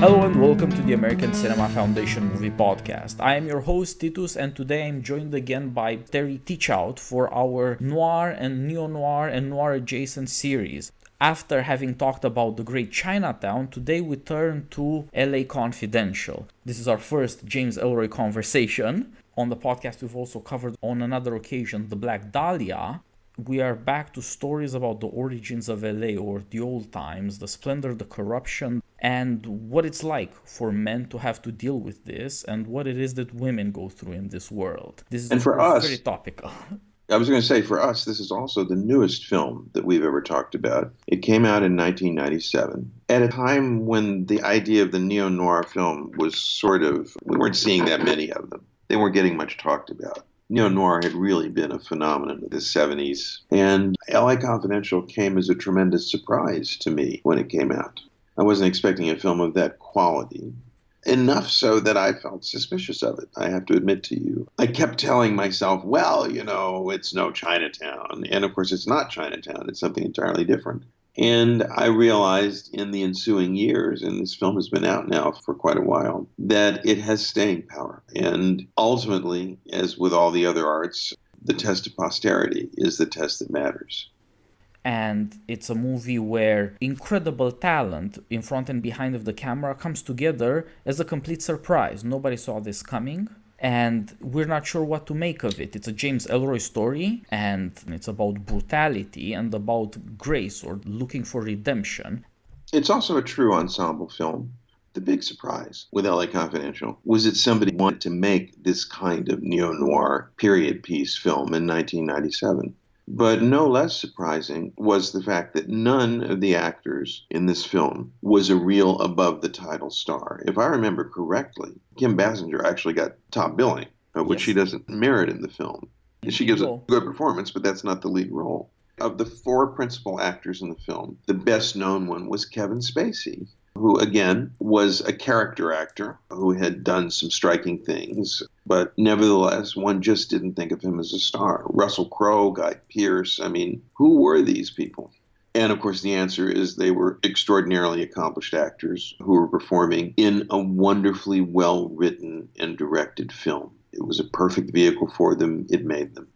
Hello and welcome to the American Cinema Foundation Movie Podcast. I am your host Titus, and today I'm joined again by Terry Teachout for our noir and neo-noir and noir adjacent series. After having talked about the great Chinatown, today we turn to LA Confidential. This is our first James Ellroy conversation. On the podcast we've also covered on another occasion The Black Dahlia. We are back to stories about the origins of LA, or the old times, the splendor, the corruption, and what it's like for men to have to deal with this, and what it is that women go through in this world. This is, and for us, very topical. I was going to say, for us, this is also the newest film that we've ever talked about. It came out in 1997, at a time when the idea of the neo-noir film was we weren't seeing that many of them. They weren't getting much talked about. Neo-noir had really been a phenomenon of the 70s, and LA Confidential came as a tremendous surprise to me when it came out. I wasn't expecting a film of that quality, enough so that I felt suspicious of it, I have to admit to you. I kept telling myself, well, it's no Chinatown, and of course it's not Chinatown, it's something entirely different. And I realized in the ensuing years, and this film has been out now for quite a while, that it has staying power. And ultimately, as with all the other arts, the test of posterity is the test that matters. And it's a movie where incredible talent in front and behind of the camera comes together as a complete surprise. Nobody saw this coming. And we're not sure what to make of it. It's a James Ellroy story, and it's about brutality and about grace, or looking for redemption. It's also a true ensemble film. The big surprise with LA Confidential was that somebody wanted to make this kind of neo-noir period piece film in 1997. But no less surprising was the fact that none of the actors in this film was a real above-the-title star. If I remember correctly, Kim Basinger actually got top billing, which she doesn't merit in the film. She gives a good performance, but that's not the lead role. Of the four principal actors in the film, the best-known one was Kevin Spacey, who, again, was a character actor who had done some striking things, but nevertheless, one just didn't think of him as a star. Russell Crowe, Guy Pearce, who were these people? And of course, the answer is they were extraordinarily accomplished actors who were performing in a wonderfully well-written and directed film. It was a perfect vehicle for them. It made them.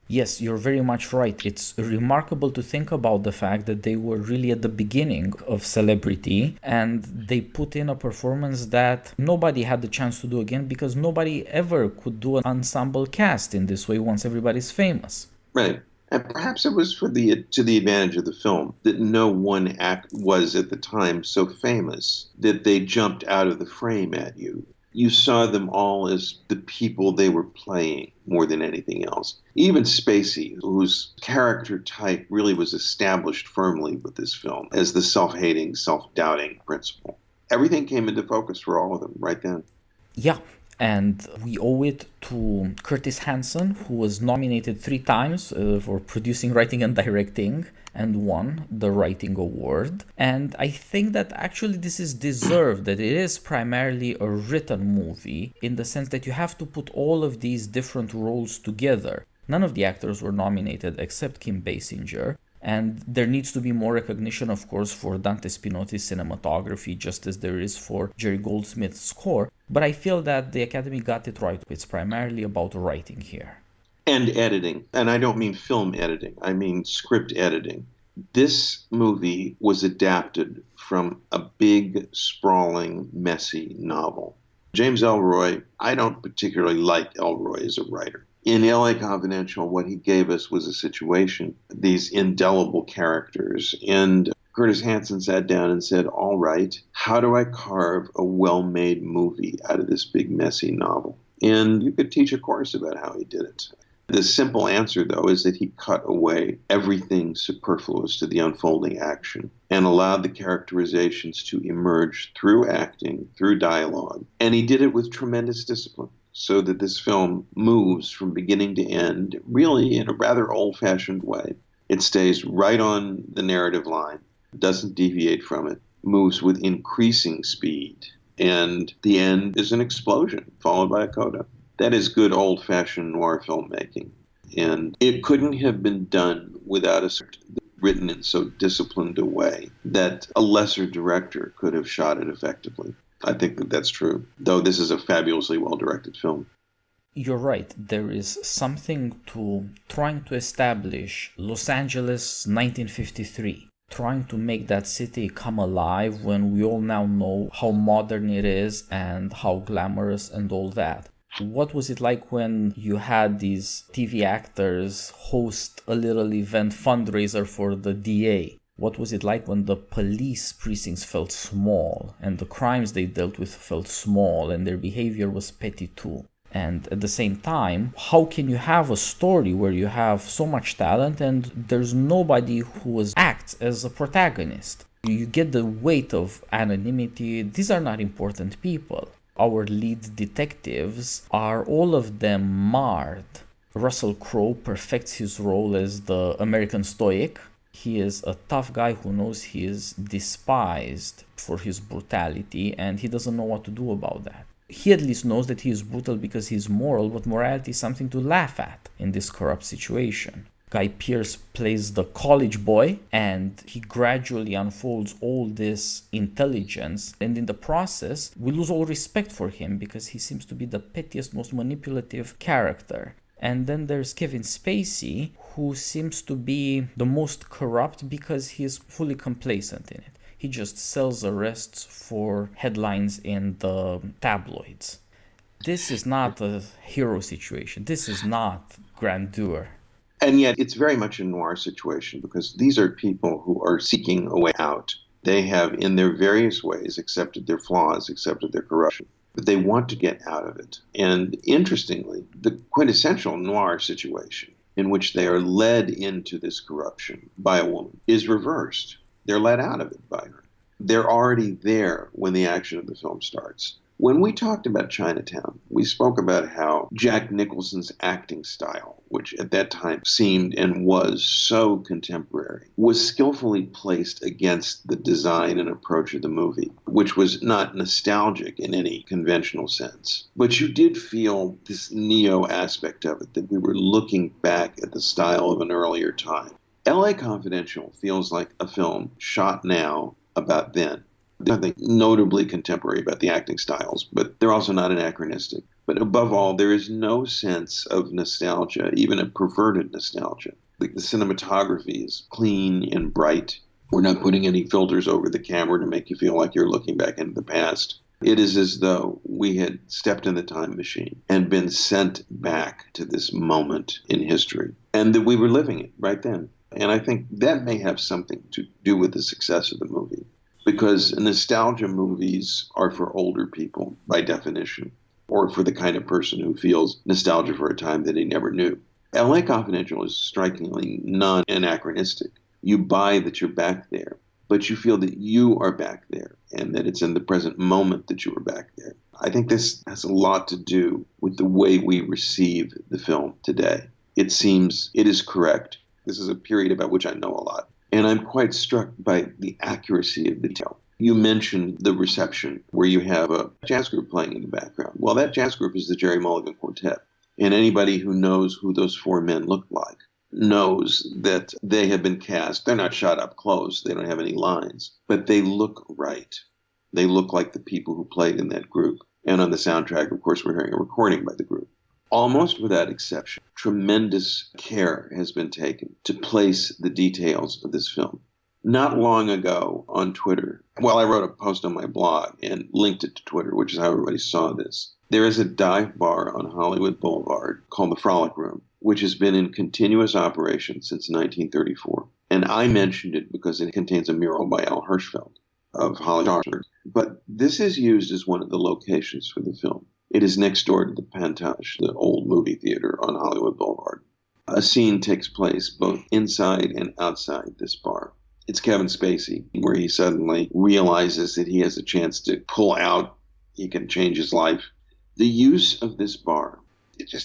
Yes, you're very much right. It's remarkable to think about the fact that they were really at the beginning of celebrity, and they put in a performance that nobody had the chance to do again, because nobody ever could do an ensemble cast in this way once everybody's famous. Right. And perhaps it was to the advantage of the film that no one act was at the time so famous that they jumped out of the frame at you. You saw them all as the people they were playing more than anything else. Even Spacey, whose character type really was established firmly with this film as the self-hating, self-doubting principle. Everything came into focus for all of them right then. Yeah, and we owe it to Curtis Hanson, who was nominated 3 times for producing, writing, and directing, and won the Writing Award. And I think that actually this is deserved, that it is primarily a written movie, in the sense that you have to put all of these different roles together. None of the actors were nominated except Kim Basinger. And there needs to be more recognition, of course, for Dante Spinotti's cinematography, just as there is for Jerry Goldsmith's score. But I feel that the Academy got it right. It's primarily about writing here. And editing. And I don't mean film editing. I mean script editing. This movie was adapted from a big, sprawling, messy novel. James Ellroy, I don't particularly like Ellroy as a writer. In LA Confidential, what he gave us was a situation, these indelible characters, and Curtis Hanson sat down and said, all right, how do I carve a well-made movie out of this big, messy novel? And you could teach a course about how he did it. The simple answer, though, is that he cut away everything superfluous to the unfolding action and allowed the characterizations to emerge through acting, through dialogue. And he did it with tremendous discipline, so that this film moves from beginning to end really in a rather old-fashioned way. It stays right on the narrative line, doesn't deviate from it, moves with increasing speed, and the end is an explosion followed by a coda. That is good old-fashioned noir filmmaking, and it couldn't have been done without a script written in so disciplined a way that a lesser director could have shot it effectively. I think that that's true, though this is a fabulously well-directed film. You're right. There is something to trying to establish Los Angeles 1953, trying to make that city come alive when we all now know how modern it is and how glamorous and all that. What was it like when you had these TV actors host a little event fundraiser for the DA? What was it like when the police precincts felt small and the crimes they dealt with felt small and their behavior was petty too? And at the same time, how can you have a story where you have so much talent and there's nobody who acts as a protagonist? You get the weight of anonymity. These are not important people. Our lead detectives are all of them marred. Russell Crowe perfects his role as the American stoic. He is a tough guy who knows he is despised for his brutality and he doesn't know what to do about that. He at least knows that he is brutal because he's moral, but morality is something to laugh at in this corrupt situation. Guy Pearce plays the college boy and he gradually unfolds all this intelligence, and in the process we lose all respect for him because he seems to be the pettiest, most manipulative character. And then there's Kevin Spacey, who seems to be the most corrupt because he is fully complacent in it. He just sells arrests for headlines in the tabloids. This is not a hero situation. This is not grandeur. And yet it's very much a noir situation because these are people who are seeking a way out. They have, in their various ways, accepted their flaws, accepted their corruption, but they want to get out of it. And interestingly, the quintessential noir situation in which they are led into this corruption by a woman is reversed. They're let out of it by her. They're already there when the action of the film starts. When we talked about Chinatown, we spoke about how Jack Nicholson's acting style, which at that time seemed and was so contemporary, was skillfully placed against the design and approach of the movie, which was not nostalgic in any conventional sense. But you did feel this neo aspect of it, that we were looking back at the style of an earlier time. LA Confidential feels like a film shot now about then. There's nothing notably contemporary about the acting styles, but they're also not anachronistic. But above all, there is no sense of nostalgia, even a perverted nostalgia. The cinematography is clean and bright. We're not putting any filters over the camera to make you feel like you're looking back into the past. It is as though we had stepped in the time machine and been sent back to this moment in history, and that we were living it right then. And I think that may have something to do with the success of the movie, because nostalgia movies are for older people by definition, or for the kind of person who feels nostalgia for a time that he never knew. LA Confidential is strikingly non-anachronistic. You buy that you're back there, but you feel that you are back there and that it's in the present moment that you are back there. I think this has a lot to do with the way we receive the film today. It seems it is correct. This is a period about which I know a lot. And I'm quite struck by the accuracy of the detail. You mentioned the reception where you have a jazz group playing in the background. Well, that jazz group is the Jerry Mulligan Quartet. And anybody who knows who those four men look like knows that they have been cast. They're not shot up close. They don't have any lines. But they look right. They look like the people who played in that group. And on the soundtrack, of course, we're hearing a recording by the group. Almost without exception, tremendous care has been taken to place the details of this film. Not long ago on Twitter, I wrote a post on my blog and linked it to Twitter, which is how everybody saw this. There is a dive bar on Hollywood Boulevard called the Frolic Room, which has been in continuous operation since 1934. And I mentioned it because it contains a mural by Al Hirschfeld of Hollywood. But this is used as one of the locations for the film. It is next door to the Pantage, the old movie theater on Hollywood Boulevard. A scene takes place both inside and outside this bar. It's Kevin Spacey, where he suddenly realizes that he has a chance to pull out. He can change his life. The use of this bar,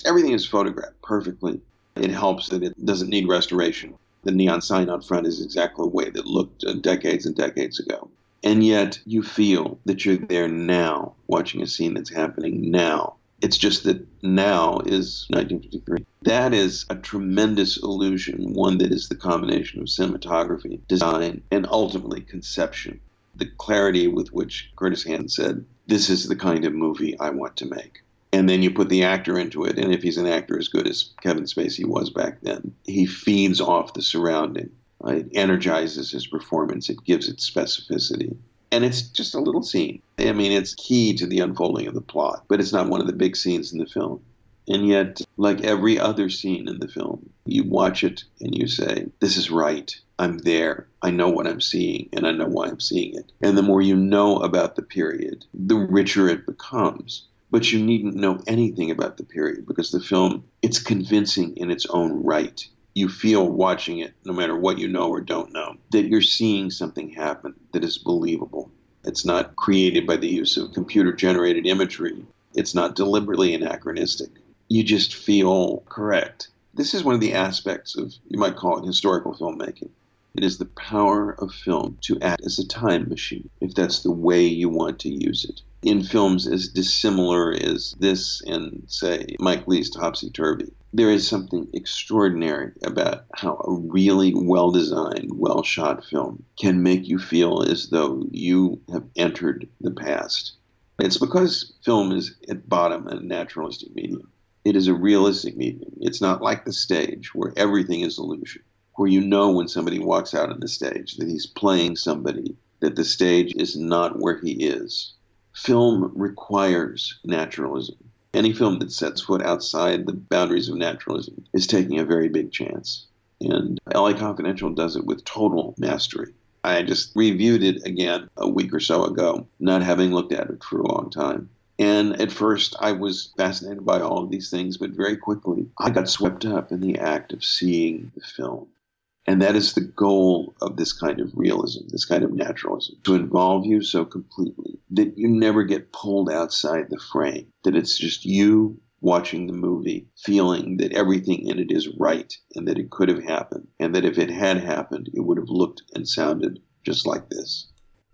everything is photographed perfectly. It helps that it doesn't need restoration. The neon sign out front is exactly the way that looked decades and decades ago. And yet you feel that you're there now, watching a scene that's happening now. It's just that now is 1953. That is a tremendous illusion, one that is the combination of cinematography, design, and ultimately conception. The clarity with which Curtis Hand said, this is the kind of movie I want to make. And then you put the actor into it, and if he's an actor as good as Kevin Spacey was back then, he feeds off the surrounding. It energizes his performance. It gives it specificity. And it's just a little scene. I mean, it's key to the unfolding of the plot, but it's not one of the big scenes in the film. And yet, like every other scene in the film, you watch it and you say, this is right. I'm there. I know what I'm seeing, and I know why I'm seeing it. And the more you know about the period, the richer it becomes. But you needn't know anything about the period because the film, it's convincing in its own right. You feel watching it, no matter what you know or don't know, that you're seeing something happen that is believable. It's not created by the use of computer-generated imagery. It's not deliberately anachronistic. You just feel correct. This is one of the aspects of, you might call it, historical filmmaking. It is the power of film to act as a time machine, if that's the way you want to use it. In films as dissimilar as this and, say, Mike Leigh's Topsy-Turvy, there is something extraordinary about how a really well-designed, well-shot film can make you feel as though you have entered the past. It's because film is, at bottom, a naturalistic medium. It is a realistic medium. It's not like the stage, where everything is illusion, where you know when somebody walks out on the stage that he's playing somebody, that the stage is not where he is. Film requires naturalism. Any film that sets foot outside the boundaries of naturalism is taking a very big chance. And LA Confidential does it with total mastery. I just reviewed it again a week or so ago, not having looked at it for a long time. And at first I was fascinated by all of these things, but very quickly I got swept up in the act of seeing the film. And that is the goal of this kind of realism, this kind of naturalism, to involve you so completely that you never get pulled outside the frame, that it's just you watching the movie, feeling that everything in it is right and that it could have happened, and that if it had happened, it would have looked and sounded just like this.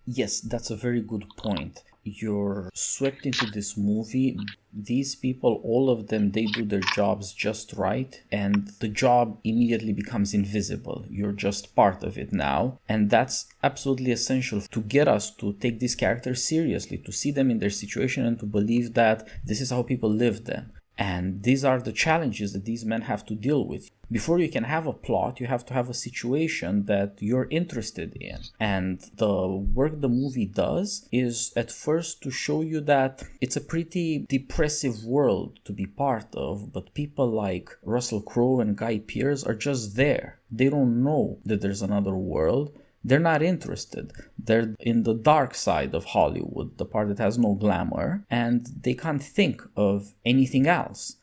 Yes, that's a very good point. You're swept into this movie. These people, all of them, they do their jobs just right, and the job immediately becomes invisible. You're just part of it now, and that's absolutely essential to get us to take these characters seriously, to see them in their situation and to believe that this is how people live then. And these are the challenges that these men have to deal with. Before you can have a plot, you have to have a situation that you're interested in. And the work the movie does is at first to show you that it's a pretty depressive world to be part of, but people like Russell Crowe and Guy Pearce are just there. They don't know that there's another world. They're not interested. They're in the dark side of Hollywood, the part that has no glamour, and they can't think of anything else.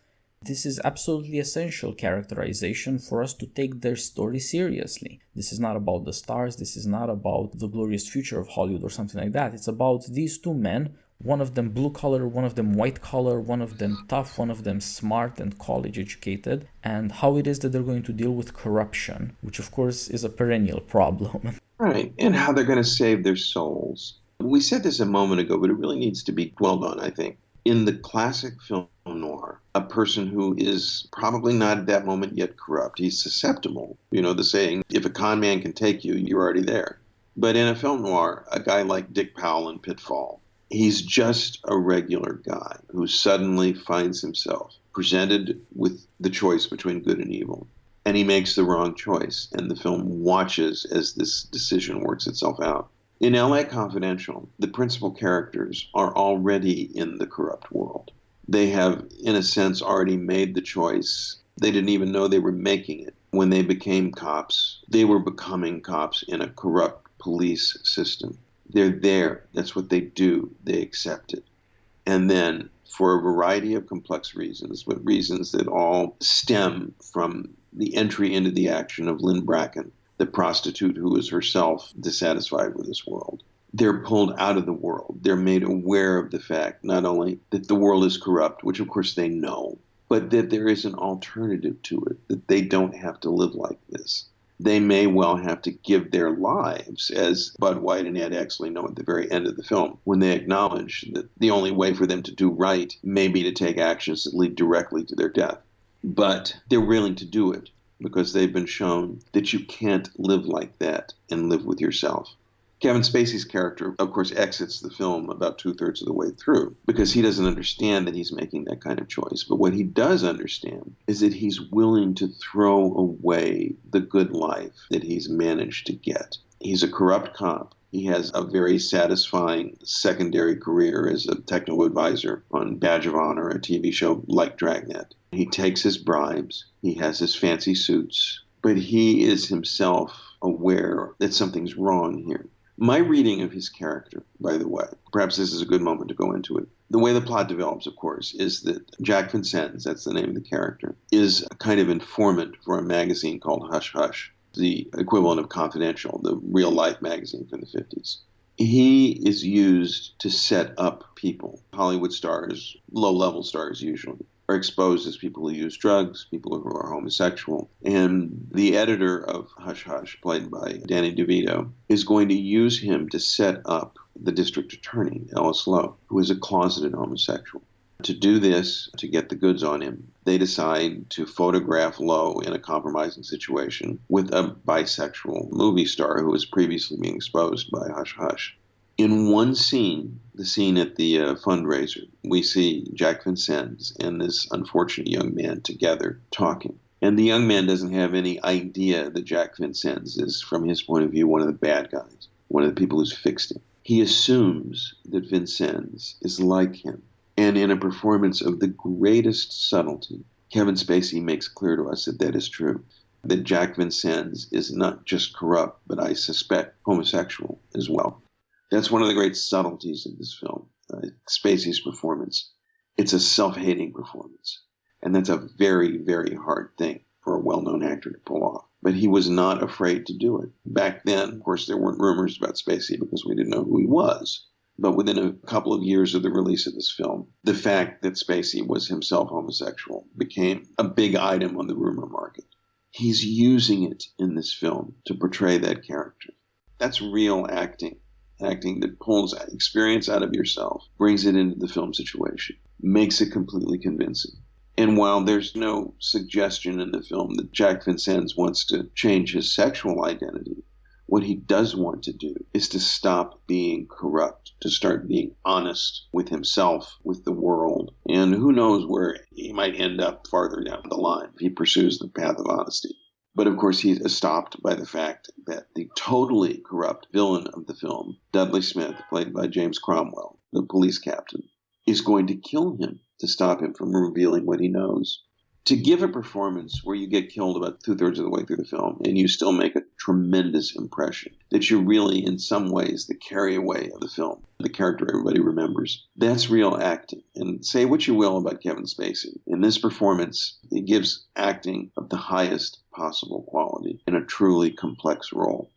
This is absolutely essential characterization for us to take their story seriously. This is not about the stars. This is not about the glorious future of Hollywood or something like that. It's about these two men, one of them blue collar, one of them white collar, one of them tough, one of them smart and college educated, and how it is that they're going to deal with corruption, which of course is a perennial problem. Right, and how they're going to save their souls. We said this a moment ago, but it really needs to be dwelled on, I think. In the classic film noir, a person who is probably not at that moment yet corrupt, he's susceptible. You know, the saying, if a con man can take you, you're already there. But in a film noir, a guy like Dick Powell in Pitfall, he's just a regular guy who suddenly finds himself presented with the choice between good and evil. And he makes the wrong choice, and the film watches as this decision works itself out. In LA Confidential, the principal characters are already in the corrupt world. They have, in a sense, already made the choice. They didn't even know they were making it. When they became cops, they were becoming cops in a corrupt police system. They're there. That's what they do. They accept it. And then, for a variety of complex reasons, but reasons that all stem from the entry into the action of Lynn Bracken, the prostitute who is herself dissatisfied with this world. They're pulled out of the world. They're made aware of the fact not only that the world is corrupt, which of course they know, but that there is an alternative to it, that they don't have to live like this. They may well have to give their lives, as Bud White and Ed Exley know at the very end of the film, when they acknowledge that the only way for them to do right may be to take actions that lead directly to their death. But they're willing to do it because they've been shown that you can't live like that and live with yourself. Kevin Spacey's character, of course, exits the film about two-thirds of the way through because he doesn't understand that he's making that kind of choice. But what he does understand is that he's willing to throw away the good life that he's managed to get. He's a corrupt cop. He has a very satisfying secondary career as a technical advisor on Badge of Honor, a TV show like Dragnet. He takes his bribes. He has his fancy suits. But he is himself aware that something's wrong here. My reading of his character, by the way, perhaps this is a good moment to go into it. The way the plot develops, of course, is that Jack Vincennes, that's the name of the character, is a kind of informant for a magazine called Hush Hush, the equivalent of Confidential, the real-life magazine from the 50s. He is used to set up people, Hollywood stars, low-level stars usually, are exposed as people who use drugs, people who are homosexual. And the editor of Hush Hush, played by Danny DeVito, is going to use him to set up the district attorney, Ellis Lowe, who is a closeted homosexual. To do this, to get the goods on him, they decide to photograph Lowe in a compromising situation with a bisexual movie star who was previously being exposed by Hush Hush. In one scene, the scene at the fundraiser, we see Jack Vincennes and this unfortunate young man together talking. And the young man doesn't have any idea that Jack Vincennes is, from his point of view, one of the bad guys, one of the people who's fixed him. He assumes that Vincennes is like him. And in a performance of the greatest subtlety, Kevin Spacey makes clear to us that that is true, that Jack Vincennes is not just corrupt, but I suspect homosexual as well. That's one of the great subtleties of this film, Spacey's performance. It's a self-hating performance. And that's a very, very hard thing for a well-known actor to pull off. But he was not afraid to do it. Back then, of course, there weren't rumors about Spacey because we didn't know who he was. But within a couple of years of the release of this film, the fact that Spacey was himself homosexual became a big item on the rumor market. He's using it in this film to portray that character. That's real acting. Acting that pulls experience out of yourself, brings it into the film situation, makes it completely convincing. And while there's no suggestion in the film that Jack Vincennes wants to change his sexual identity, what he does want to do is to stop being corrupt, to start being honest with himself, with the world. And who knows where he might end up farther down the line if he pursues the path of honesty. But of course, he's stopped by the fact that the totally corrupt villain of the film, Dudley Smith, played by James Cromwell, the police captain, is going to kill him to stop him from revealing what he knows. To give a performance where you get killed about two-thirds of the way through the film and you still make a tremendous impression, that you're really, in some ways, the carry-away of the film, the character everybody remembers, that's real acting. And say what you will about Kevin Spacey. In this performance, he gives acting of the highest possible quality in a truly complex role.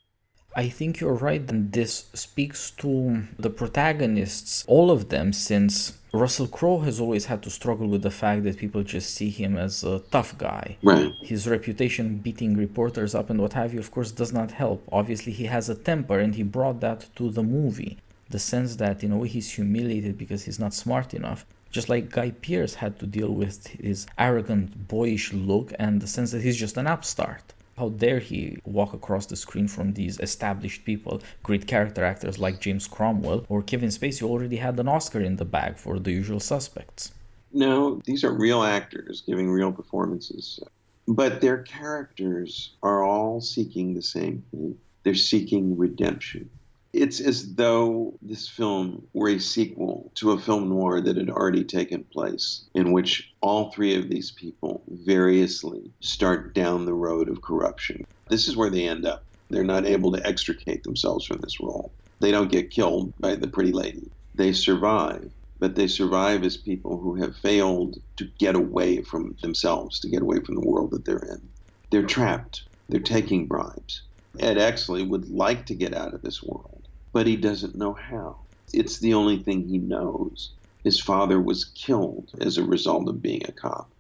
I think you're right, and this speaks to the protagonists, all of them, since Russell Crowe has always had to struggle with the fact that people just see him as a tough guy. Right. His reputation beating reporters up and what have you, of course, does not help. Obviously, he has a temper, and he brought that to the movie. The sense that, in a way, he's humiliated because he's not smart enough. Just like Guy Pearce had to deal with his arrogant, boyish look and the sense that he's just an upstart. How dare he walk across the screen from these established people, great character actors like James Cromwell or Kevin Spacey already had an Oscar in the bag for The Usual Suspects. No, these are real actors giving real performances. But their characters are all seeking the same thing. They're seeking redemption. It's as though this film were a sequel to a film noir that had already taken place, in which all three of these people variously start down the road of corruption. This is where they end up. They're not able to extricate themselves from this role. They don't get killed by the pretty lady. They survive, but they survive as people who have failed to get away from themselves, to get away from the world that they're in. They're trapped. They're taking bribes. Ed Exley would like to get out of this world, but he doesn't know how. It's the only thing he knows. His father was killed as a result of being a cop.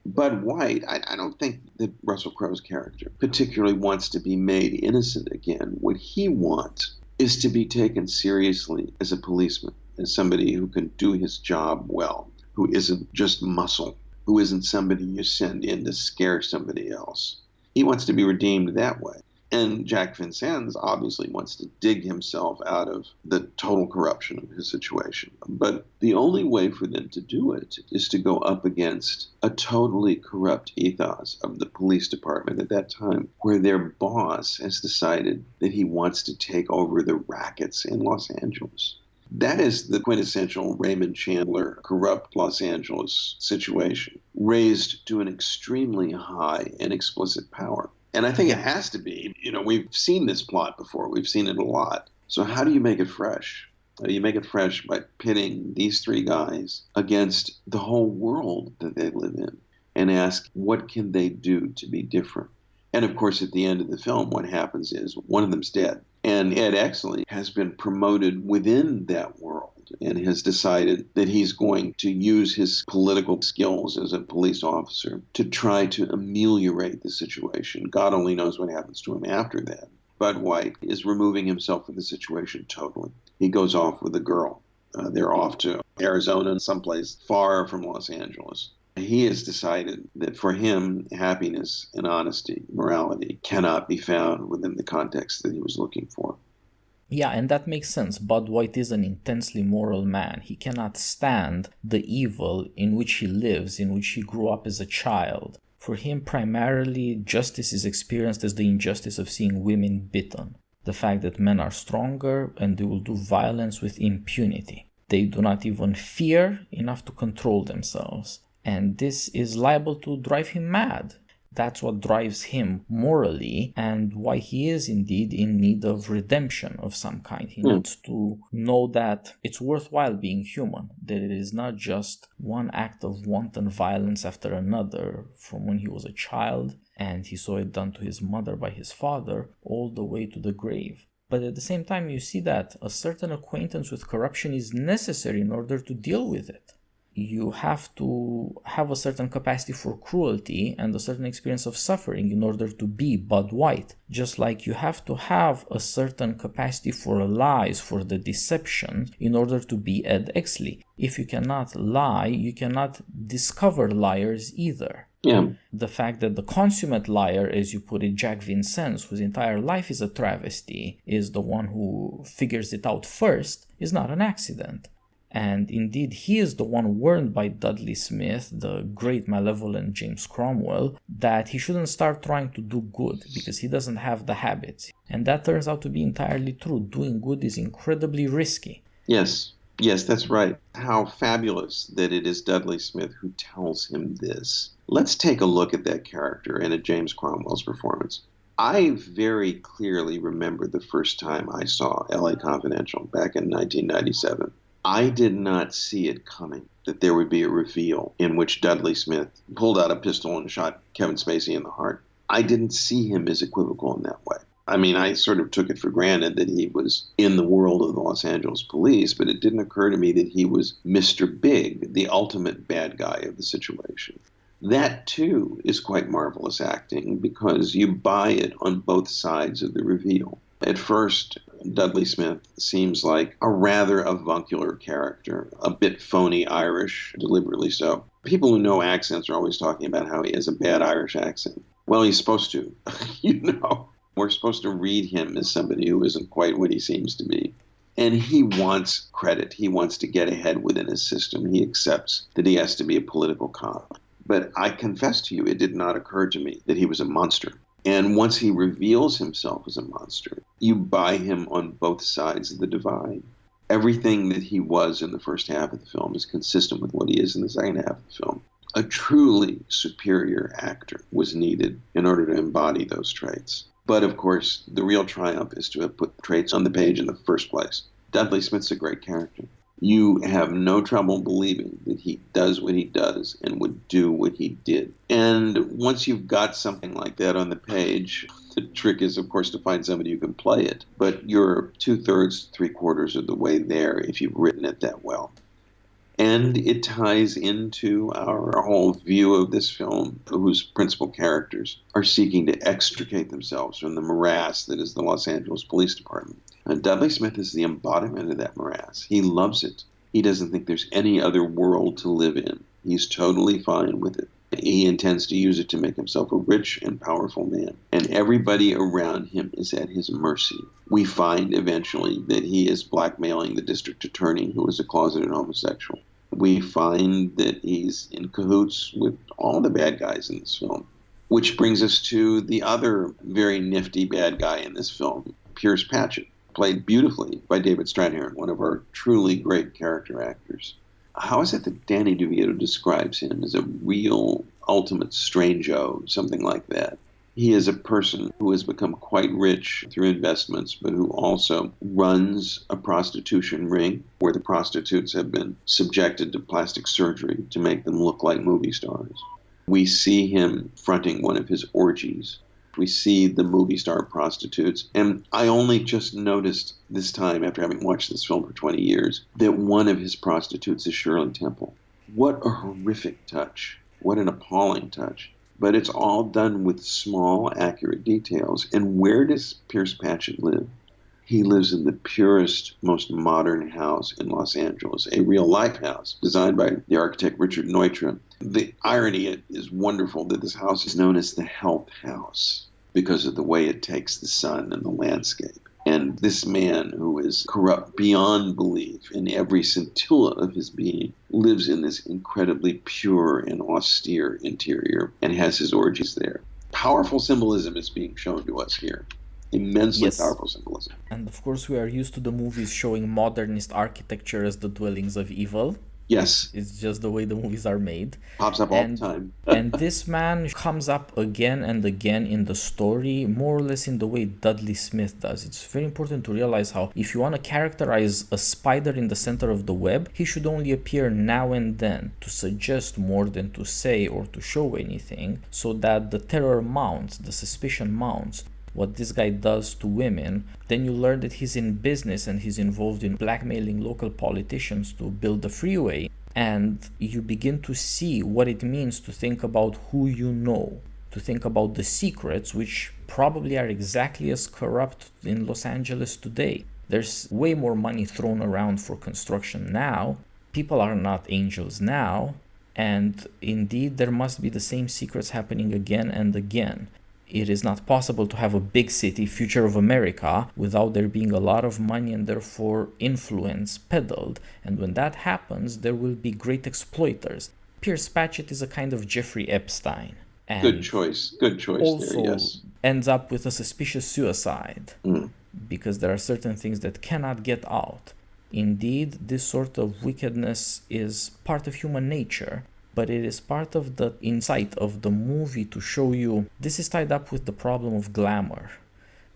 Bud White, I don't think that Russell Crowe's character particularly wants to be made innocent again. What he wants is to be taken seriously as a policeman, as somebody who can do his job well, who isn't just muscle, who isn't somebody you send in to scare somebody else. He wants to be redeemed that way. And Jack Vincennes obviously wants to dig himself out of the total corruption of his situation. But the only way for them to do it is to go up against a totally corrupt ethos of the police department at that time, where their boss has decided that he wants to take over the rackets in Los Angeles. That is the quintessential Raymond Chandler corrupt Los Angeles situation, raised to an extremely high and explicit power. And I think it has to be. We've seen this plot before. We've seen it a lot. So how do you make it fresh? You make it fresh by pitting these three guys against the whole world that they live in and ask, what can they do to be different? And of course, at the end of the film, what happens is one of them's dead. And Ed Exley has been promoted within that world and has decided that he's going to use his political skills as a police officer to try to ameliorate the situation. God only knows what happens to him after that. Bud White is removing himself from the situation totally. He goes off with a girl. They're off to Arizona, someplace far from Los Angeles. He has decided that for him, happiness and honesty, morality, cannot be found within the context that he was looking for. Yeah, and that makes sense. Bud White is an intensely moral man. He cannot stand the evil in which he lives, in which he grew up as a child. For him, primarily, justice is experienced as the injustice of seeing women beaten. The fact that men are stronger and they will do violence with impunity. They do not even fear enough to control themselves. And this is liable to drive him mad. That's what drives him morally and why he is indeed in need of redemption of some kind. He needs to know that it's worthwhile being human, that it is not just one act of wanton violence after another from when he was a child and he saw it done to his mother by his father all the way to the grave. But at the same time, you see that a certain acquaintance with corruption is necessary in order to deal with it. You have to have a certain capacity for cruelty and a certain experience of suffering in order to be Bud White. Just like you have to have a certain capacity for lies, for the deception, in order to be Ed Exley. If you cannot lie, you cannot discover liars either. Yeah. The fact that the consummate liar, as you put it, Jack Vincennes, whose entire life is a travesty, is the one who figures it out first, is not an accident. And indeed, he is the one warned by Dudley Smith, the great malevolent James Cromwell, that he shouldn't start trying to do good because he doesn't have the habits. And that turns out to be entirely true. Doing good is incredibly risky. Yes, that's right. How fabulous that it is Dudley Smith who tells him this. Let's take a look at that character and at James Cromwell's performance. I very clearly remember the first time I saw L.A. Confidential back in 1997. I did not see it coming, that there would be a reveal in which Dudley Smith pulled out a pistol and shot Kevin Spacey in the heart. I didn't see him as equivocal in that way. I mean, I sort of took it for granted that he was in the world of the Los Angeles police, but it didn't occur to me that he was Mr. Big, the ultimate bad guy of the situation. That, too, is quite marvelous acting because you buy it on both sides of the reveal. At first, Dudley Smith seems like a rather avuncular character, a bit phony Irish, deliberately so. People who know accents are always talking about how he has a bad Irish accent. Well, he's supposed to. We're supposed to read him as somebody who isn't quite what he seems to be. And he wants credit. He wants to get ahead within his system. He accepts that he has to be a political cop. But I confess to you, it did not occur to me that he was a monster. And once he reveals himself as a monster, you buy him on both sides of the divide. Everything that he was in the first half of the film is consistent with what he is in the second half of the film. A truly superior actor was needed in order to embody those traits. But of course, the real triumph is to have put the traits on the page in the first place. Dudley Smith's a great character. You have no trouble believing that he does what he does and would do what he did. And once you've got something like that on the page, the trick is, of course, to find somebody who can play it. But you're 2/3, 3/4 of the way there if you've written it that well. And it ties into our whole view of this film, whose principal characters are seeking to extricate themselves from the morass that is the Los Angeles Police Department. And Dudley Smith is the embodiment of that morass. He loves it. He doesn't think there's any other world to live in. He's totally fine with it. He intends to use it to make himself a rich and powerful man. And everybody around him is at his mercy. We find eventually that he is blackmailing the district attorney, who is a closeted homosexual. We find that he's in cahoots with all the bad guys in this film. Which brings us to the other very nifty bad guy in this film, Pierce Patchett, played beautifully by David Strathairn, one of our truly great character actors. How is it that Danny DeVito describes him as a real ultimate strango, something like that? He is a person who has become quite rich through investments, but who also runs a prostitution ring where the prostitutes have been subjected to plastic surgery to make them look like movie stars. We see him fronting one of his orgies. We see the movie star prostitutes. And I only just noticed this time, after having watched this film for 20 years, that one of his prostitutes is Shirley Temple. What a horrific touch. What an appalling touch. But it's all done with small, accurate details. And where does Pierce Patchett live? He lives in the purest, most modern house in Los Angeles, a real-life house designed by the architect Richard Neutra. The irony is wonderful that this house is known as the Health House because of the way it takes the sun and the landscape. And this man, who is corrupt beyond belief in every scintilla of his being, lives in this incredibly pure and austere interior and has his orgies there. Powerful symbolism is being shown to us here. Immensely powerful symbolism. And of course we are used to the movies showing modernist architecture as the dwellings of evil. Yes. It's just the way the movies are made. Pops up all the time. And this man comes up again and again in the story, more or less in the way Dudley Smith does. It's very important to realize how if you want to characterize a spider in the center of the web, he should only appear now and then to suggest more than to say or to show anything, so that the terror mounts, the suspicion mounts. What this guy does to women, then you learn that he's in business and he's involved in blackmailing local politicians to build the freeway. And you begin to see what it means to think about who you know, to think about the secrets, which probably are exactly as corrupt in Los Angeles today. There's way more money thrown around for construction now. People are not angels now. And indeed, there must be the same secrets happening again and again. It is not possible to have a big city, future of America, without there being a lot of money and therefore influence peddled. And when that happens, there will be great exploiters. Pierce Patchett is a kind of Jeffrey Epstein. And Good choice there, yes. Ends up with a suspicious suicide. Because there are certain things that cannot get out. Indeed, this sort of wickedness is part of human nature. But it is part of the insight of the movie to show you this is tied up with the problem of glamour.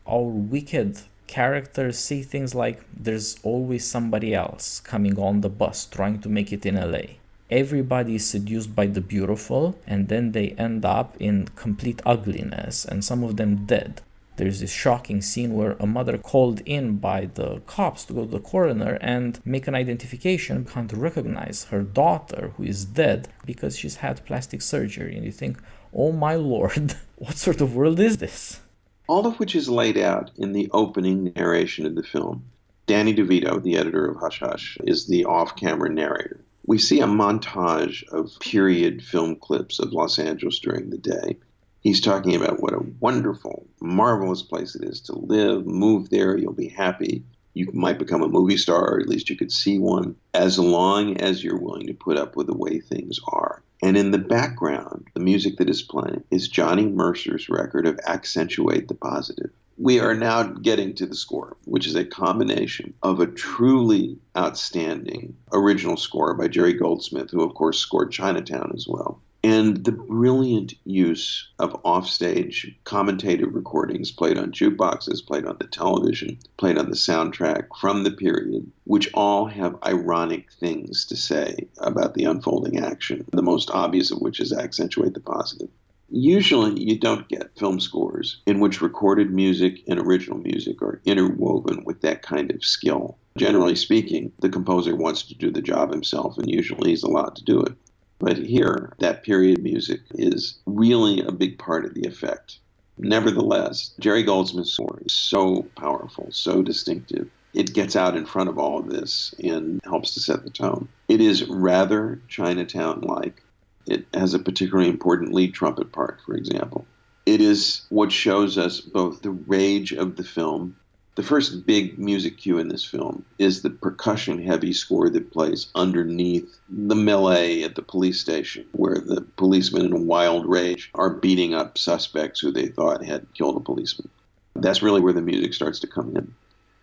Our wicked characters say things like there's always somebody else coming on the bus trying to make it in LA. Everybody is seduced by the beautiful and then they end up in complete ugliness and some of them dead. There's this shocking scene where a mother called in by the cops to go to the coroner and make an identification, can't recognize her daughter who is dead because she's had plastic surgery. And you think, oh my lord, what sort of world is this? All of which is laid out in the opening narration of the film. Danny DeVito, the editor of Hush Hush, is the off-camera narrator. We see a montage of period film clips of Los Angeles during the day. He's talking about what a wonderful, marvelous place it is to live, move there, you'll be happy. You might become a movie star, or at least you could see one, as long as you're willing to put up with the way things are. And in the background, the music that is playing is Johnny Mercer's record of Accentuate the Positive. We are now getting to the score, which is a combination of a truly outstanding original score by Jerry Goldsmith, who of course scored Chinatown as well, and the brilliant use of offstage commentated recordings played on jukeboxes, played on the television, played on the soundtrack from the period, which all have ironic things to say about the unfolding action, the most obvious of which is Accentuate the Positive. Usually you don't get film scores in which recorded music and original music are interwoven with that kind of skill. Generally speaking, the composer wants to do the job himself, and usually he's allowed to do it. But here, that period music is really a big part of the effect. Nevertheless, Jerry Goldsmith's score is so powerful, so distinctive. It gets out in front of all of this and helps to set the tone. It is rather Chinatown-like. It has a particularly important lead trumpet part, for example. It is what shows us both the rage of the film. The first big music cue in this film is the percussion-heavy score that plays underneath the melee at the police station, where the policemen in a wild rage are beating up suspects who they thought had killed a policeman. That's really where the music starts to come in.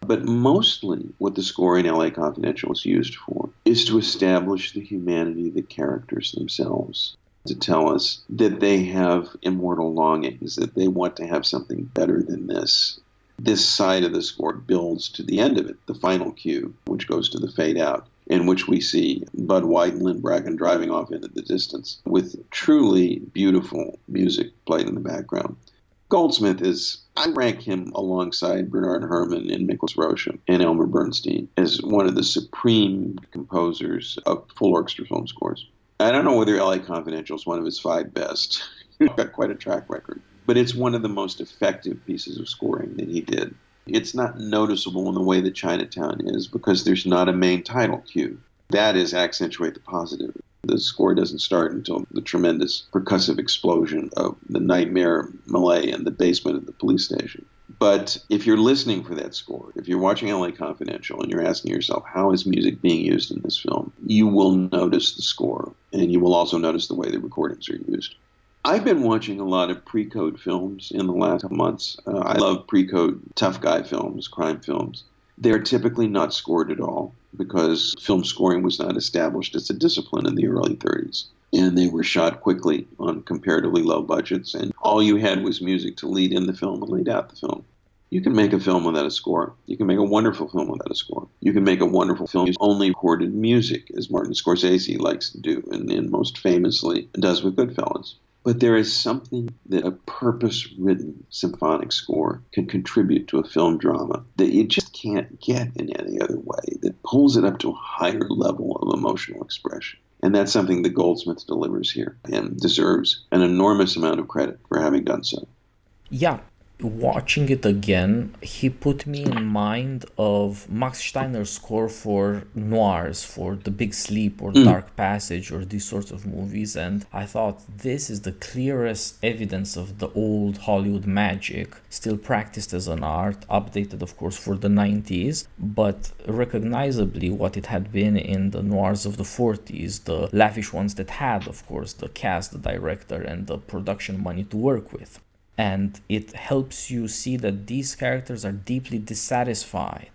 But mostly what the score in LA Confidential is used for is to establish the humanity of the characters themselves, to tell us that they have immortal longings, that they want to have something better than this. This side of the score builds to the end of it, the final cue, which goes to the fade out, in which we see Bud White and Lynn Bracken driving off into the distance with truly beautiful music played in the background. Goldsmith I rank him alongside Bernard Herrmann and Miklos Rozsa and Elmer Bernstein as one of the supreme composers of full orchestra film scores. I don't know whether LA Confidential is one of his 5 best. He's got quite a track record. But it's one of the most effective pieces of scoring that he did. It's not noticeable in the way that Chinatown is because there's not a main title cue. That is accentuate the positive. The score doesn't start until the tremendous percussive explosion of the nightmare melee in the basement of the police station. But if you're listening for that score, if you're watching LA Confidential and you're asking yourself, how is music being used in this film? You will notice the score, and you will also notice the way the recordings are used. I've been watching a lot of pre-code films in the last couple months. I love pre-code tough guy films, crime films. They're typically not scored at all because film scoring was not established as a discipline in the early 30s. And they were shot quickly on comparatively low budgets, and all you had was music to lead in the film and lead out the film. You can make a film without a score. You can make a wonderful film without a score. You can make a wonderful film with only recorded music, as Martin Scorsese likes to do and most famously does with Goodfellas. But there is something that a purpose-written symphonic score can contribute to a film drama that you just can't get in any other way, that pulls it up to a higher level of emotional expression. And that's something that Goldsmith delivers here and deserves an enormous amount of credit for having done so. Yeah. Watching it again, he put me in mind of Max Steiner's score for noirs, for The Big Sleep or Dark Passage or these sorts of movies, and I thought this is the clearest evidence of the old Hollywood magic, still practiced as an art, updated of course for the 90s, but recognizably what it had been in the noirs of the 40s, the lavish ones that had of course the cast, the director and the production money to work with. And it helps you see that these characters are deeply dissatisfied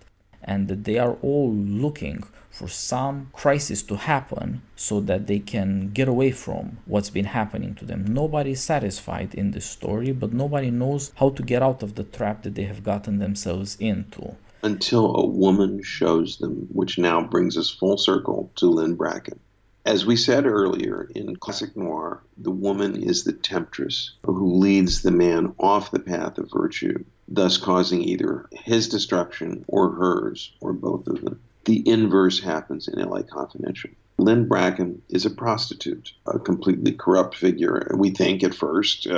and that they are all looking for some crisis to happen so that they can get away from what's been happening to them. Nobody is satisfied in this story, but nobody knows how to get out of the trap that they have gotten themselves into. Until a woman shows them, which now brings us full circle to Lynn Bracken. As we said earlier, in classic noir, the woman is the temptress who leads the man off the path of virtue, thus causing either his destruction or hers, or both of them. The inverse happens in LA Confidential. Lynn Bracken is a prostitute, a completely corrupt figure. We think at first,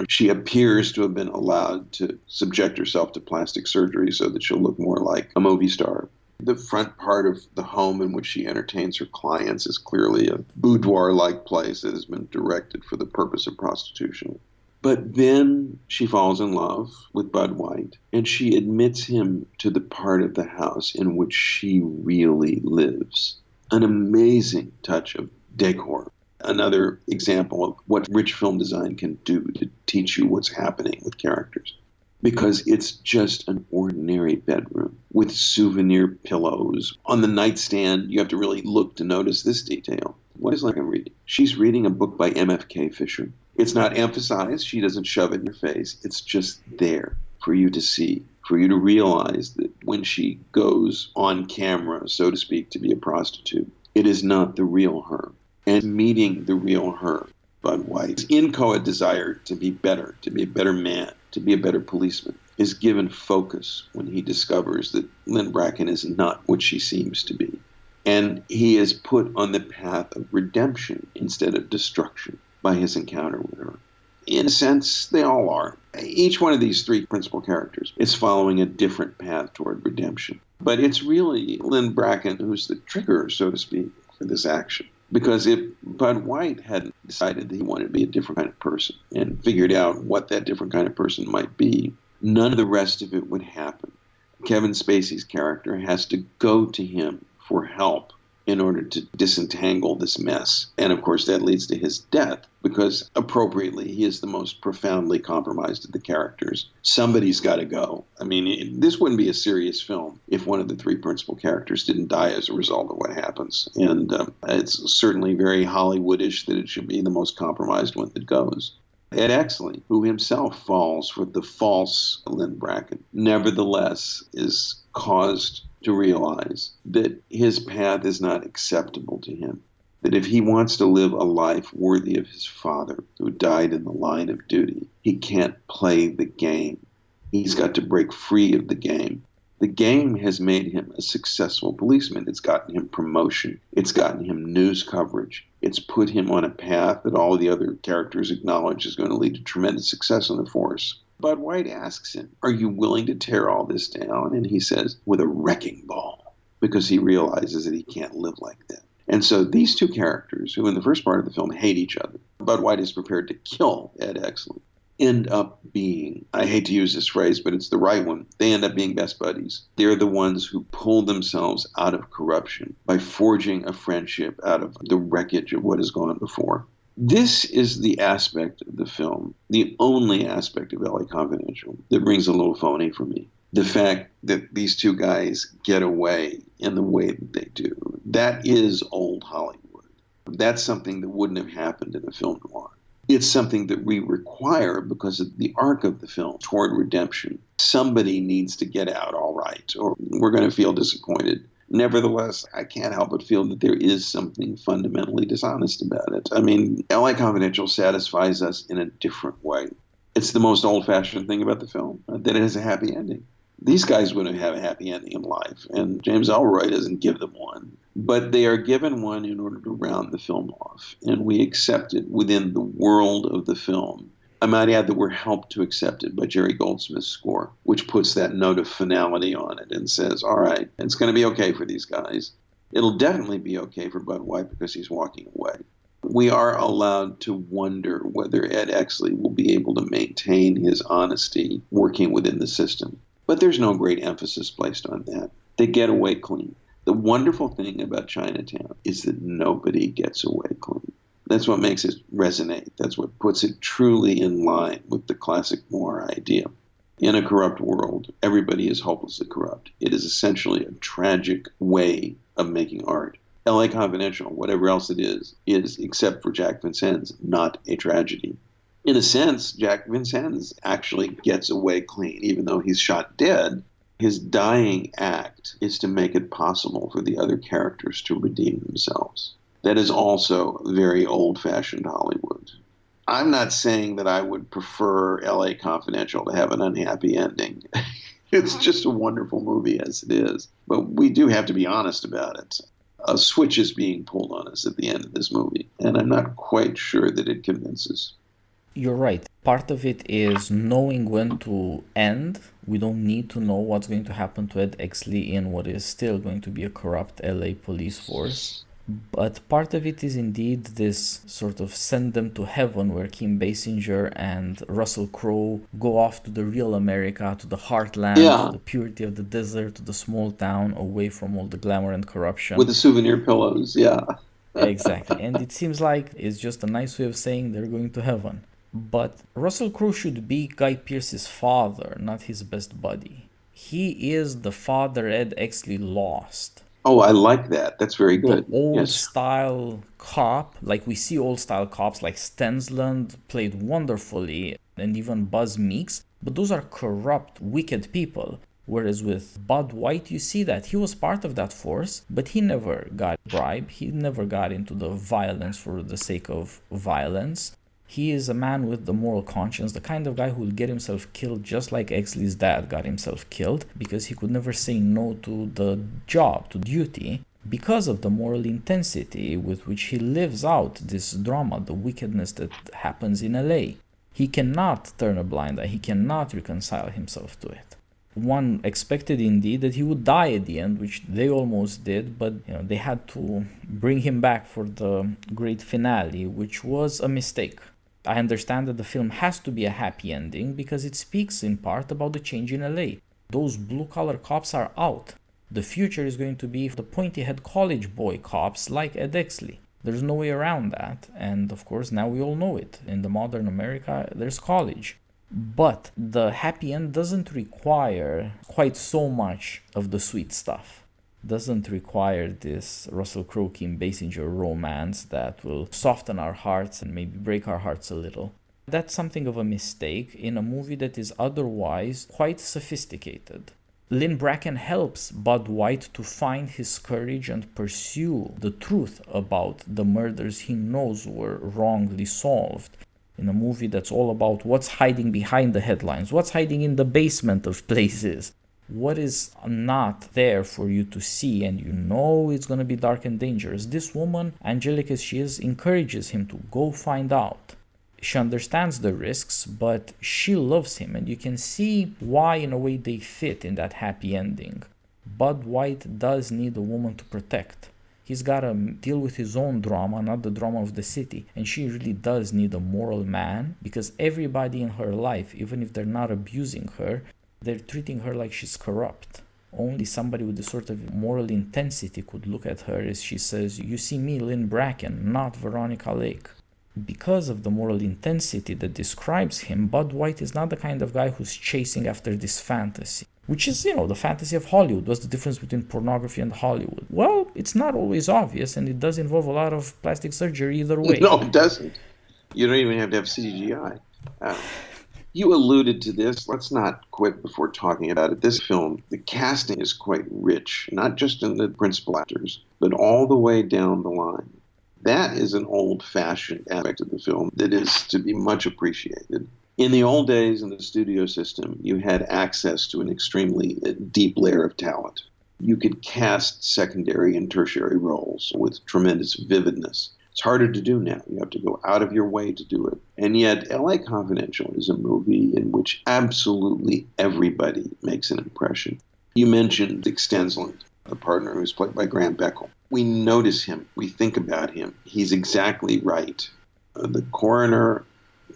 she appears to have been allowed to subject herself to plastic surgery so that she'll look more like a movie star. The front part of the home in which she entertains her clients is clearly a boudoir-like place that has been directed for the purpose of prostitution. But then she falls in love with Bud White, and she admits him to the part of the house in which she really lives. An amazing touch of decor. Another example of what rich film design can do to teach you what's happening with characters. Because it's just an ordinary bedroom with souvenir pillows. On the nightstand, you have to really look to notice this detail. What is Lynn reading? She's reading a book by M.F.K. Fisher. It's not emphasized. She doesn't shove it in your face. It's just there for you to see, for you to realize that when she goes on camera, so to speak, to be a prostitute, it is not the real her. And meeting the real her, Bud White's inchoate desire to be better, to be a better man, to be a better policeman, is given focus when he discovers that Lynn Bracken is not what she seems to be. And he is put on the path of redemption instead of destruction by his encounter with her. In a sense, they all are. Each one of these three principal characters is following a different path toward redemption. But it's really Lynn Bracken who's the trigger, so to speak, for this action. Because if Bud White hadn't decided that he wanted to be a different kind of person and figured out what that different kind of person might be, none of the rest of it would happen. Kevin Spacey's character has to go to him for help in order to disentangle this mess. And of course, that leads to his death because appropriately, he is the most profoundly compromised of the characters. Somebody's got to go. I mean, this wouldn't be a serious film if one of the three principal characters didn't die as a result of what happens. And it's certainly very Hollywoodish that it should be the most compromised one that goes. Ed Exley, who himself falls for the false Lynn Bracken, nevertheless is caused to realize that his path is not acceptable to him. That if he wants to live a life worthy of his father, who died in the line of duty, he can't play the game. He's got to break free of the game. The game has made him a successful policeman. It's gotten him promotion. It's gotten him news coverage. It's put him on a path that all the other characters acknowledge is going to lead to tremendous success on the force. Bud White asks him, are you willing to tear all this down? And he says, with a wrecking ball, because he realizes that he can't live like that. And so these two characters, who in the first part of the film hate each other, Bud White is prepared to kill Ed Exley, end up being, I hate to use this phrase, but it's the right one, they end up being best buddies. They're the ones who pull themselves out of corruption by forging a friendship out of the wreckage of what has gone before. This is the aspect of the film, the only aspect of LA Confidential that rings a little phony for me. The fact that these two guys get away in the way that they do. That is old Hollywood. That's something that wouldn't have happened in a film noir. It's something that we require because of the arc of the film toward redemption. Somebody needs to get out all right, or we're going to feel disappointed. Nevertheless, I can't help but feel that there is something fundamentally dishonest about it. I mean, LA Confidential satisfies us in a different way. It's the most old-fashioned thing about the film, that it has a happy ending. These guys wouldn't have a happy ending in life, and James Ellroy doesn't give them one. But they are given one in order to round the film off, and we accept it within the world of the film. I might add that we're helped to accept it by Jerry Goldsmith's score, which puts that note of finality on it and says, all right, it's going to be okay for these guys. It'll definitely be okay for Bud White because he's walking away. We are allowed to wonder whether Ed Exley will be able to maintain his honesty working within the system. But there's no great emphasis placed on that. They get away clean. The wonderful thing about Chinatown is that nobody gets away clean. That's what makes it resonate. That's what puts it truly in line with the classic noir idea. In a corrupt world, everybody is hopelessly corrupt. It is essentially a tragic way of making art. LA Confidential, whatever else it is, except for Jack Vincennes, not a tragedy. In a sense, Jack Vincennes actually gets away clean, even though he's shot dead. His dying act is to make it possible for the other characters to redeem themselves. That is also very old-fashioned Hollywood. I'm not saying that I would prefer LA Confidential to have an unhappy ending. It's just a wonderful movie as it is. But we do have to be honest about it. A switch is being pulled on us at the end of this movie, and I'm not quite sure that it convinces. You're right. Part of it is knowing when to end. We don't need to know what's going to happen to Ed Exley in what is still going to be a corrupt LA police force. But part of it is indeed this sort of send them to heaven where Kim Basinger and Russell Crowe go off to the real America, to the heartland, to the purity of the desert, to the small town, away from all the glamour and corruption. With the souvenir pillows, yeah. Exactly. And it seems like it's just a nice way of saying they're going to heaven. But Russell Crowe should be Guy Pearce's father, not his best buddy. He is the father Ed Exley lost. Oh, I like that. That's very good. The old-style cop, like we see old-style cops like Stensland played wonderfully, and even Buzz Meeks, but those are corrupt, wicked people. Whereas with Bud White, you see that he was part of that force, but he never got bribed. He never got into the violence for the sake of violence. He is a man with the moral conscience, the kind of guy who will get himself killed just like Exley's dad got himself killed because he could never say no to the job, to duty, because of the moral intensity with which he lives out this drama, the wickedness that happens in LA. He cannot turn a blind eye, he cannot reconcile himself to it. One expected indeed that he would die at the end, which they almost did, but they had to bring him back for the great finale, which was a mistake. I understand that the film has to be a happy ending because it speaks in part about the change in LA. Those blue-collar cops are out. The future is going to be the pointy-head college boy cops like Ed Exley. There's no way around that, and of course now we all know it. In the modern America, there's college. But the happy end doesn't require quite so much of the sweet stuff. Doesn't require this Russell Crowe Kim Basinger romance that will soften our hearts and maybe break our hearts a little. That's something of a mistake in a movie that is otherwise quite sophisticated. Lynn Bracken helps Bud White to find his courage and pursue the truth about the murders he knows were wrongly solved. In a movie that's all about what's hiding behind the headlines, what's hiding in the basement of places, what is not there for you to see, and it's going to be dark and dangerous. This woman, angelic as she is, encourages him to go find out. She understands the risks, but she loves him, and you can see why in a way they fit in that happy ending. Bud White does need a woman to protect. He's got to deal with his own drama, not the drama of the city. And she really does need a moral man, because everybody in her life, even if they're not abusing her, they're treating her like she's corrupt. Only somebody with this sort of moral intensity could look at her as she says, "You see me, Lynn Bracken, not Veronica Lake." Because of the moral intensity that describes him, Bud White is not the kind of guy who's chasing after this fantasy. Which is, the fantasy of Hollywood. What's the difference between pornography and Hollywood? Well, it's not always obvious, and it does involve a lot of plastic surgery either way. No, it doesn't. You don't even have to have CGI. You alluded to this. Let's not quit before talking about it. This film, the casting is quite rich, not just in the principal actors, but all the way down the line. That is an old-fashioned aspect of the film that is to be much appreciated. In the old days in the studio system, you had access to an extremely deep layer of talent. You could cast secondary and tertiary roles with tremendous vividness. It's harder to do now. You have to go out of your way to do it. And yet, L.A. Confidential is a movie in which absolutely everybody makes an impression. You mentioned Dick Stensland, the partner who's played by Graham Beckel. We notice him. We think about him. He's exactly right. The coroner,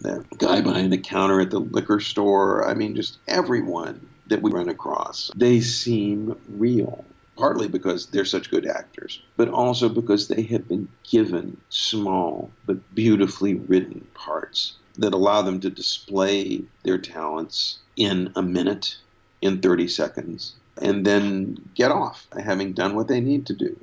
the guy behind the counter at the liquor store, just everyone that we run across, they seem real. Partly because they're such good actors, but also because they have been given small but beautifully written parts that allow them to display their talents in a minute, in 30 seconds, and then get off, having done what they need to do.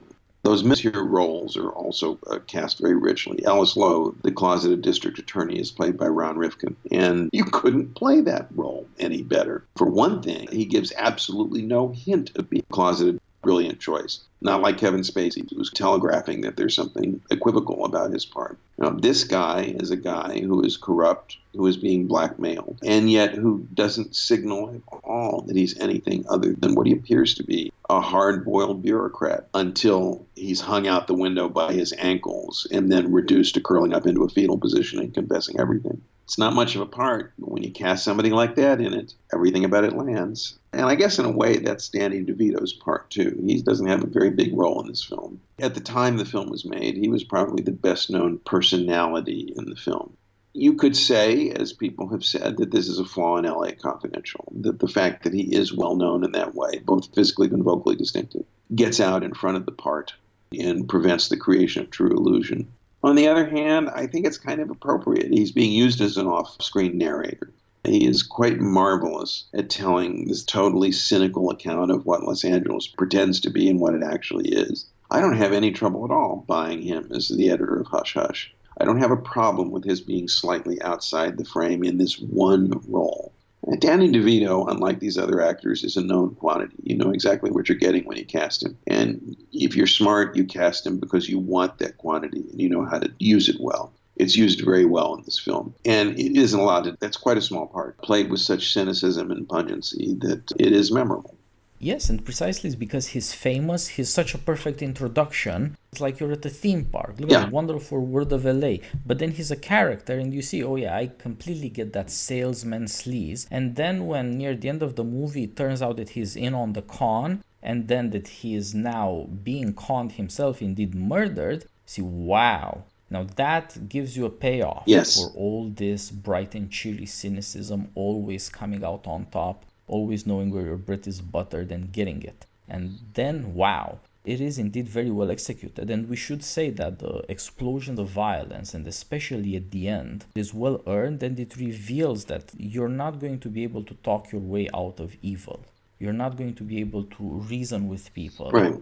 Those mid-tier roles are also cast very richly. Ellis Lowe, the closeted district attorney, is played by Ron Rifkin, and you couldn't play that role any better. For one thing, he gives absolutely no hint of being closeted. Brilliant choice. Not like Kevin Spacey, who's telegraphing that there's something equivocal about his part. Now, this guy is a guy who is corrupt, who is being blackmailed, and yet who doesn't signal at all that he's anything other than what he appears to be, a hard-boiled bureaucrat, until he's hung out the window by his ankles and then reduced to curling up into a fetal position and confessing everything. It's not much of a part, but when you cast somebody like that in it, everything about it lands. And I guess in a way that's Danny DeVito's part too. He doesn't have a very big role in this film. At the time the film was made, he was probably the best known personality in the film. You could say, as people have said, that this is a flaw in L.A. Confidential, that the fact that he is well known in that way, both physically and vocally distinctive, gets out in front of the part and prevents the creation of true illusion. On the other hand, I think it's kind of appropriate. He's being used as an off-screen narrator. He is quite marvelous at telling this totally cynical account of what Los Angeles pretends to be and what it actually is. I don't have any trouble at all buying him as the editor of Hush Hush. I don't have a problem with his being slightly outside the frame in this one role. And Danny DeVito, unlike these other actors, is a known quantity. You know exactly what you're getting when you cast him. And if you're smart, you cast him because you want that quantity and you know how to use it well. It's used very well in this film. And it isn't allowed to, that's quite a small part, played with such cynicism and pungency that it is memorable. Yes, and precisely it's because he's famous, he's such a perfect introduction. It's like you're at a theme park. Look at the Yeah. wonderful world of LA. But then he's a character, and you see, oh yeah, I completely get that salesman sleaze. And then when near the end of the movie it turns out that he's in on the con, and then that he is now being conned himself, indeed murdered, see, wow. Now that gives you a payoff for Yes. all this bright and cheery cynicism, always coming out on top, always knowing where your bread is buttered and getting it. And then, wow, it is indeed very well executed. And we should say that the explosion of violence, and especially at the end, is well earned, and it reveals that you're not going to be able to talk your way out of evil. You're not going to be able to reason with people, Right.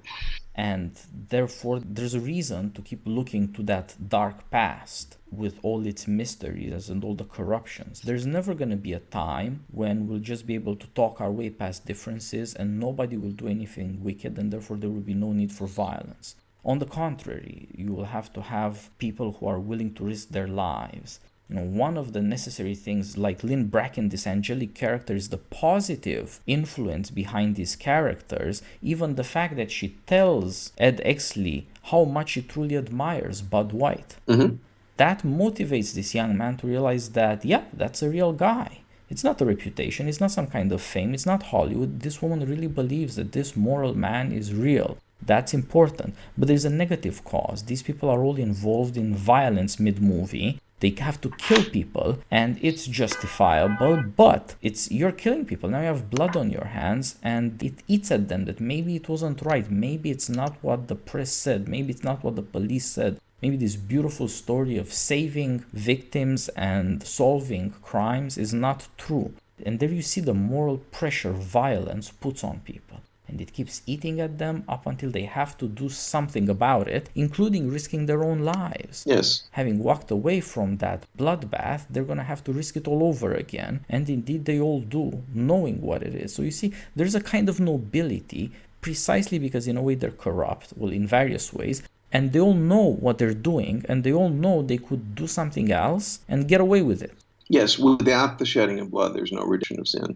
and therefore there's a reason to keep looking to that dark past with all its mysteries and all the corruptions. There's never going to be a time when we'll just be able to talk our way past differences and nobody will do anything wicked, and therefore there will be no need for violence. On the contrary, you will have to have people who are willing to risk their lives. One of the necessary things, like Lynn Bracken, this angelic character, is the positive influence behind these characters. Even the fact that she tells Ed Exley how much she truly admires Bud White. Mm-hmm. That motivates this young man to realize that, yeah, that's a real guy. It's not a reputation, it's not some kind of fame, it's not Hollywood. This woman really believes that this moral man is real. That's important. But there's a negative cause. These people are all involved in violence mid-movie. They have to kill people, and it's justifiable, but you're killing people. Now you have blood on your hands, and it eats at them that maybe it wasn't right. Maybe it's not what the press said. Maybe it's not what the police said. Maybe this beautiful story of saving victims and solving crimes is not true. And there you see the moral pressure violence puts on people. And it keeps eating at them up until they have to do something about it, including risking their own lives. Yes. Having walked away from that bloodbath, they're going to have to risk it all over again. And indeed, they all do, knowing what it is. So you see, there's a kind of nobility, precisely because in a way they're corrupt, well, in various ways, and they all know what they're doing, and they all know they could do something else and get away with it. Yes, without the shedding of blood, there's no redemption of sin.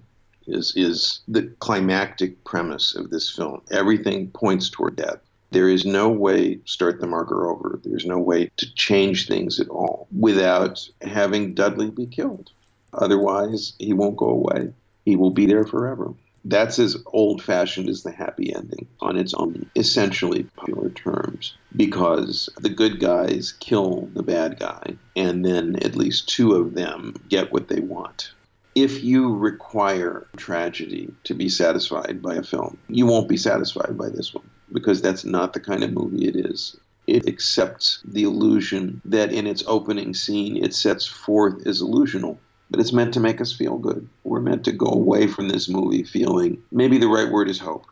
Is the climactic premise of this film. Everything points toward that. There is no way to start the marker over. There's no way to change things at all without having Dudley be killed. Otherwise, he won't go away. He will be there forever. That's as old-fashioned as the happy ending on its own, essentially popular terms, because the good guys kill the bad guy, and then at least two of them get what they want. If you require tragedy to be satisfied by a film, you won't be satisfied by this one, because that's not the kind of movie it is. It accepts the illusion that in its opening scene it sets forth as illusional, but it's meant to make us feel good. We're meant to go away from this movie feeling, maybe the right word is hope.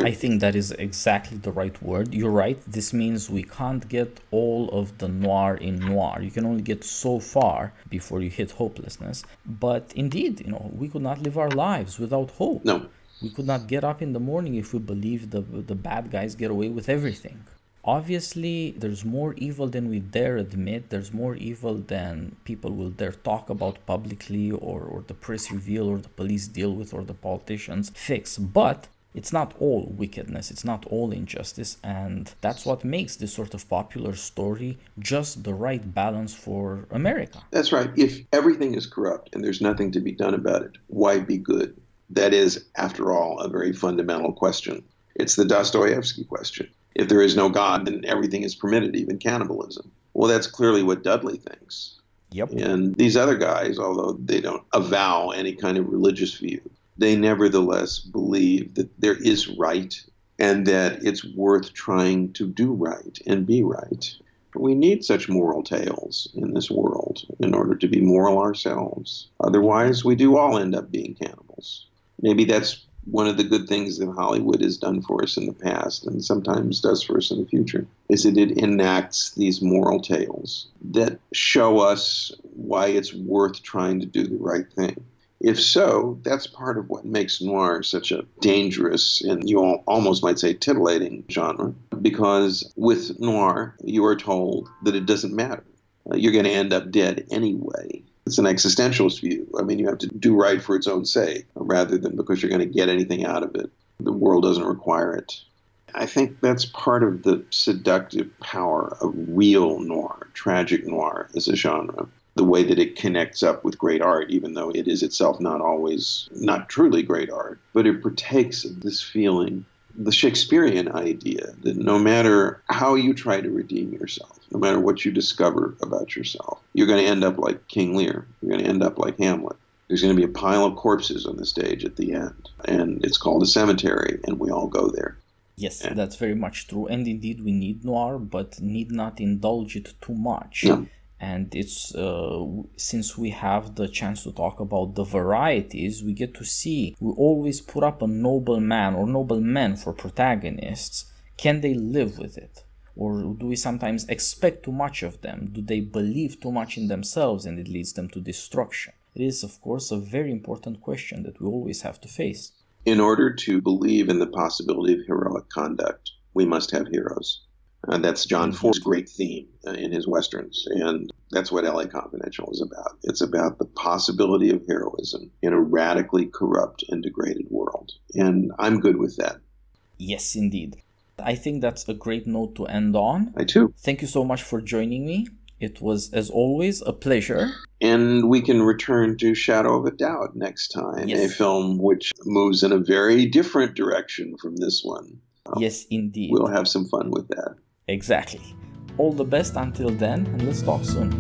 I think that is exactly the right word. You're right. This means we can't get all of the noir in noir. You can only get so far before you hit hopelessness. But indeed, we could not live our lives without hope. No. We could not get up in the morning if we believed the bad guys get away with everything. Obviously, there's more evil than we dare admit. There's more evil than people will dare talk about publicly, or the press reveal, or the police deal with, or the politicians fix. But it's not all wickedness, it's not all injustice, and that's what makes this sort of popular story just the right balance for America. That's right. If everything is corrupt and there's nothing to be done about it, why be good? That is, after all, a very fundamental question. It's the Dostoevsky question. If there is no God, then everything is permitted, even cannibalism. Well, that's clearly what Dudley thinks. Yep. And these other guys, although they don't avow any kind of religious view, they nevertheless believe that there is right and that it's worth trying to do right and be right. We need such moral tales in this world in order to be moral ourselves. Otherwise, we do all end up being cannibals. Maybe that's one of the good things that Hollywood has done for us in the past and sometimes does for us in the future, is that it enacts these moral tales that show us why it's worth trying to do the right thing. If so, that's part of what makes noir such a dangerous and you almost might say titillating genre, because with noir, you are told that it doesn't matter. You're going to end up dead anyway. It's an existentialist view. I mean, you have to do right for its own sake, rather than because you're going to get anything out of it. The world doesn't require it. I think that's part of the seductive power of real noir, tragic noir as a genre. The way that it connects up with great art, even though it is itself not truly great art, but it partakes of this feeling, the Shakespearean idea that no matter how you try to redeem yourself, no matter what you discover about yourself, you're going to end up like King Lear. You're going to end up like Hamlet. There's going to be a pile of corpses on the stage at the end, and it's called a cemetery, and we all go there. Yes, that's very much true. And indeed, we need noir, but need not indulge it too much. Yeah. And it's since we have the chance to talk about the varieties, we get to see, we always put up a noble man or noble men for protagonists. Can they live with it? Or do we sometimes expect too much of them? Do they believe too much in themselves and it leads them to destruction? It is, of course, a very important question that we always have to face. In order to believe in the possibility of heroic conduct, we must have heroes. That's John Ford's great theme in his Westerns, and that's what LA Confidential is about. It's about the possibility of heroism in a radically corrupt and degraded world, and I'm good with that. Yes, indeed. I think that's a great note to end on. I too. Thank you so much for joining me. It was, as always, a pleasure. And we can return to Shadow of a Doubt next time, Yes. a film which moves in a very different direction from this one. Yes, indeed. We'll have some fun with that. Exactly. All the best until then, and let's talk soon.